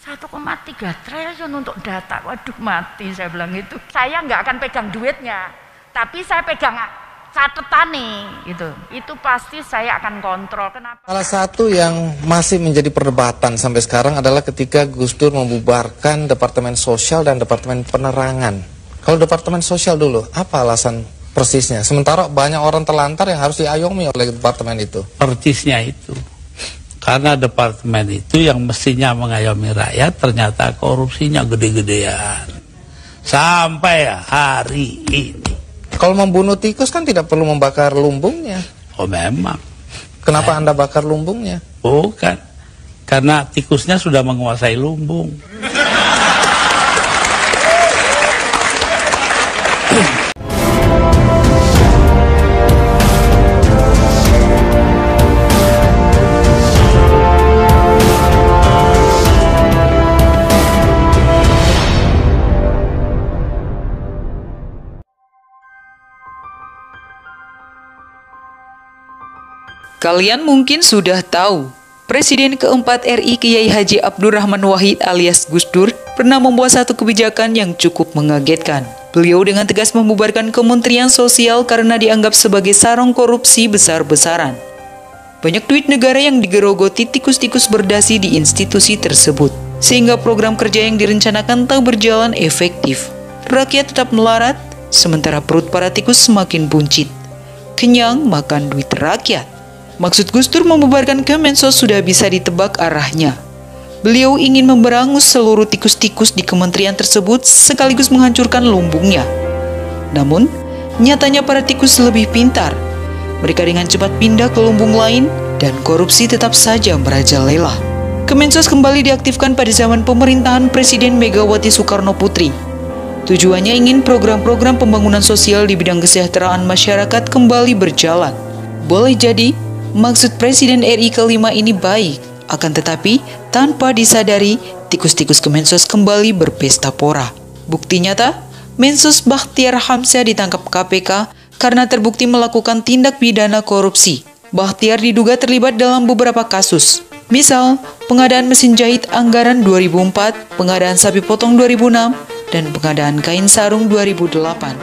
1,3 triliun untuk data. Waduh, mati saya bilang itu. Saya nggak akan pegang duitnya, tapi saya pegang catatan nih gitu. Itu pasti saya akan kontrol. Kenapa? Salah satu yang masih menjadi perdebatan sampai sekarang adalah ketika Gus Dur membubarkan Departemen Sosial dan Departemen Penerangan. Kalau Departemen Sosial dulu, apa alasan persisnya? Sementara banyak orang terlantar yang harus diayomi oleh departemen itu. Persisnya itu, karena departemen itu yang mestinya mengayomi rakyat, ternyata korupsinya gede-gedean. Sampai hari ini. Kalau membunuh tikus kan tidak perlu membakar lumbungnya. Oh memang. Kenapa Anda bakar lumbungnya? Bukan, karena tikusnya sudah menguasai lumbung. Kalian mungkin sudah tahu, Presiden keempat RI Kiai Haji Abdurrahman Wahid alias Gus Dur pernah membuat satu kebijakan yang cukup mengagetkan. Beliau dengan tegas membubarkan Kementerian Sosial karena dianggap sebagai sarang korupsi besar-besaran. Banyak duit negara yang digerogoti tikus-tikus berdasi di institusi tersebut, sehingga program kerja yang direncanakan tak berjalan efektif. Rakyat tetap melarat, sementara perut para tikus semakin buncit. Kenyang makan duit rakyat. Maksud Gus Dur membubarkan Kemensos sudah bisa ditebak arahnya. Beliau ingin memberangus seluruh tikus-tikus di kementerian tersebut sekaligus menghancurkan lumbungnya. Namun, nyatanya para tikus lebih pintar. Mereka dengan cepat pindah ke lumbung lain dan korupsi tetap saja merajalela. Kemensos kembali diaktifkan pada zaman pemerintahan Presiden Megawati Soekarno Putri. Tujuannya ingin program-program pembangunan sosial di bidang kesejahteraan masyarakat kembali berjalan. Boleh jadi, maksud Presiden RI kelima ini baik, akan tetapi tanpa disadari, tikus-tikus Kemensos kembali berpesta pora. Bukti nyata, Mensos Bakhtiar Hamzah ditangkap KPK karena terbukti melakukan tindak pidana korupsi. Bakhtiar diduga terlibat dalam beberapa kasus. Misal, pengadaan mesin jahit anggaran 2004, pengadaan sapi potong 2006, dan pengadaan kain sarung 2008.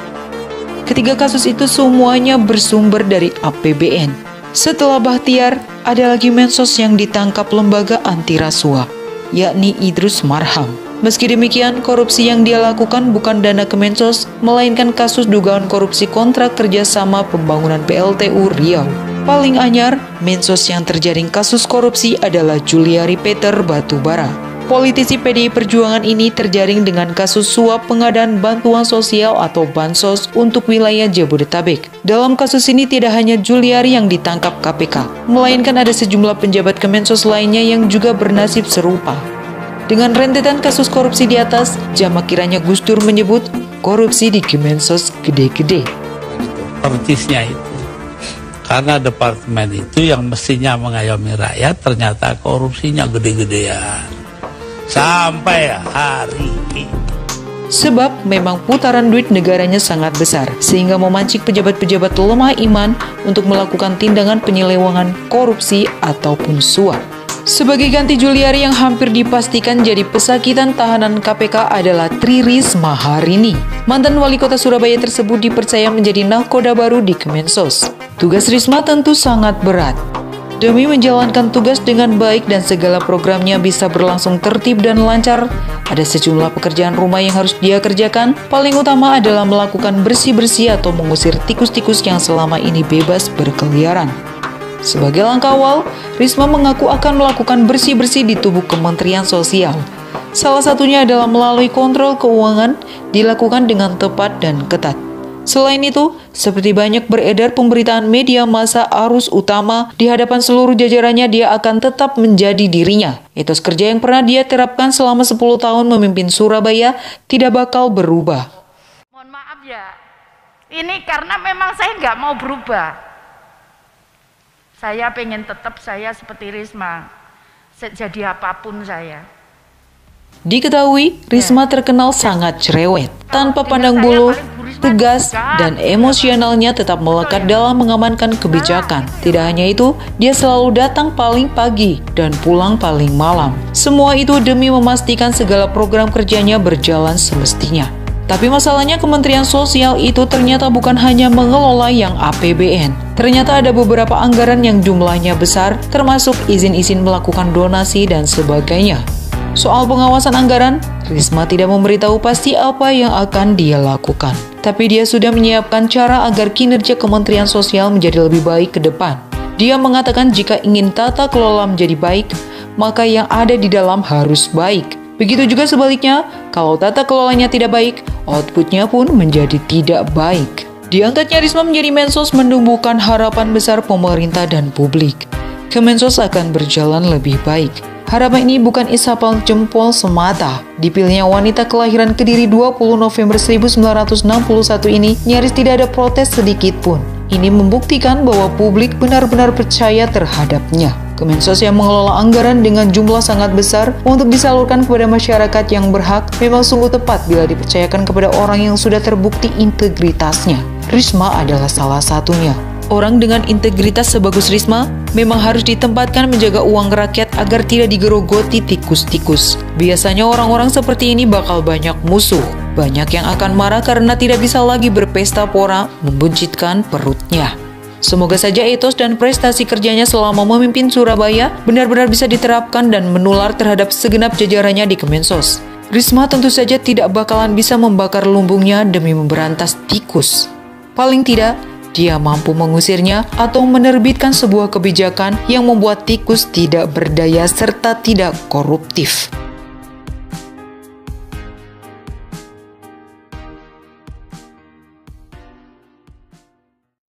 Ketiga kasus itu semuanya bersumber dari APBN. Setelah Bakhtiar, ada lagi Mensos yang ditangkap lembaga anti rasuah, yakni Idrus Marham. Meski demikian, korupsi yang dia lakukan bukan dana Kemensos, melainkan kasus dugaan korupsi kontrak kerjasama pembangunan PLTU Riau. Paling anyar, Mensos yang terjaring kasus korupsi adalah Juliari Peter Batubara. Politisi PDI Perjuangan ini terjaring dengan kasus suap pengadaan bantuan sosial atau bansos untuk wilayah Jabodetabek. Dalam kasus ini tidak hanya Juliari yang ditangkap KPK, melainkan ada sejumlah penjabat Kemensos lainnya yang juga bernasib serupa. Dengan rentetan kasus korupsi di atas, jamak kiranya Gus Dur menyebut korupsi di Kemensos gede-gede. Persisnya itu, karena departemen itu yang mestinya mengayomi rakyat, ternyata korupsinya gede-gedean. Sampai hari ini. Sebab memang putaran duit negaranya sangat besar, sehingga memancing pejabat-pejabat lemah iman untuk melakukan tindakan penyelewengan, korupsi, ataupun suap. Sebagai ganti Juliari yang hampir dipastikan jadi pesakitan tahanan KPK adalah Tri Risma Harini. Mantan wali kota Surabaya tersebut dipercaya menjadi nahkoda baru di Kemensos. Tugas Risma tentu sangat berat. Demi menjalankan tugas dengan baik dan segala programnya bisa berlangsung tertib dan lancar, ada sejumlah pekerjaan rumah yang harus dia kerjakan. Paling utama adalah melakukan bersih-bersih atau mengusir tikus-tikus yang selama ini bebas berkeliaran. Sebagai langkah awal, Risma mengaku akan melakukan bersih-bersih di tubuh Kementerian Sosial. Salah satunya adalah melalui kontrol keuangan dilakukan dengan tepat dan ketat. Selain itu, seperti banyak beredar pemberitaan media massa arus utama, di hadapan seluruh jajarannya dia akan tetap menjadi dirinya. Etos kerja yang pernah dia terapkan selama 10 tahun memimpin Surabaya tidak bakal berubah. Mohon maaf ya, ini karena memang saya nggak mau berubah. Saya pengen tetap saya seperti Risma, jadi apapun saya. Diketahui, Risma terkenal sangat cerewet. Tanpa pandang bulu, tegas, dan emosionalnya tetap melekat dalam mengamankan kebijakan. Tidak hanya itu, dia selalu datang paling pagi dan pulang paling malam. Semua itu demi memastikan segala program kerjanya berjalan semestinya. Tapi masalahnya Kementerian Sosial itu ternyata bukan hanya mengelola yang APBN. Ternyata ada beberapa anggaran yang jumlahnya besar, termasuk izin-izin melakukan donasi dan sebagainya. Soal pengawasan anggaran, Risma tidak memberitahu pasti apa yang akan dia lakukan. Tapi dia sudah menyiapkan cara agar kinerja Kementerian Sosial menjadi lebih baik ke depan. Dia mengatakan jika ingin tata kelola menjadi baik, maka yang ada di dalam harus baik. Begitu juga sebaliknya, kalau tata kelolanya tidak baik, outputnya pun menjadi tidak baik. Diangkatnya Risma menjadi Mensos menumbuhkan harapan besar pemerintah dan publik. Kemensos akan berjalan lebih baik. Harapan ini bukan isapan jempol semata. Dipilihnya wanita kelahiran Kediri 20 November 1961 ini nyaris tidak ada protes sedikit pun. Ini membuktikan bahwa publik benar-benar percaya terhadapnya. Kemensos yang mengelola anggaran dengan jumlah sangat besar untuk disalurkan kepada masyarakat yang berhak memang sungguh tepat bila dipercayakan kepada orang yang sudah terbukti integritasnya. Risma adalah salah satunya. Orang dengan integritas sebagus Risma memang harus ditempatkan menjaga uang rakyat agar tidak digerogoti tikus-tikus. Biasanya orang-orang seperti ini bakal banyak musuh. Banyak yang akan marah karena tidak bisa lagi berpesta pora membuncitkan perutnya. Semoga saja etos dan prestasi kerjanya selama memimpin Surabaya benar-benar bisa diterapkan dan menular terhadap segenap jajarannya di Kemensos. Risma tentu saja tidak bakalan bisa membakar lumbungnya demi memberantas tikus. Paling tidak, dia mampu mengusirnya atau menerbitkan sebuah kebijakan yang membuat tikus tidak berdaya serta tidak koruptif.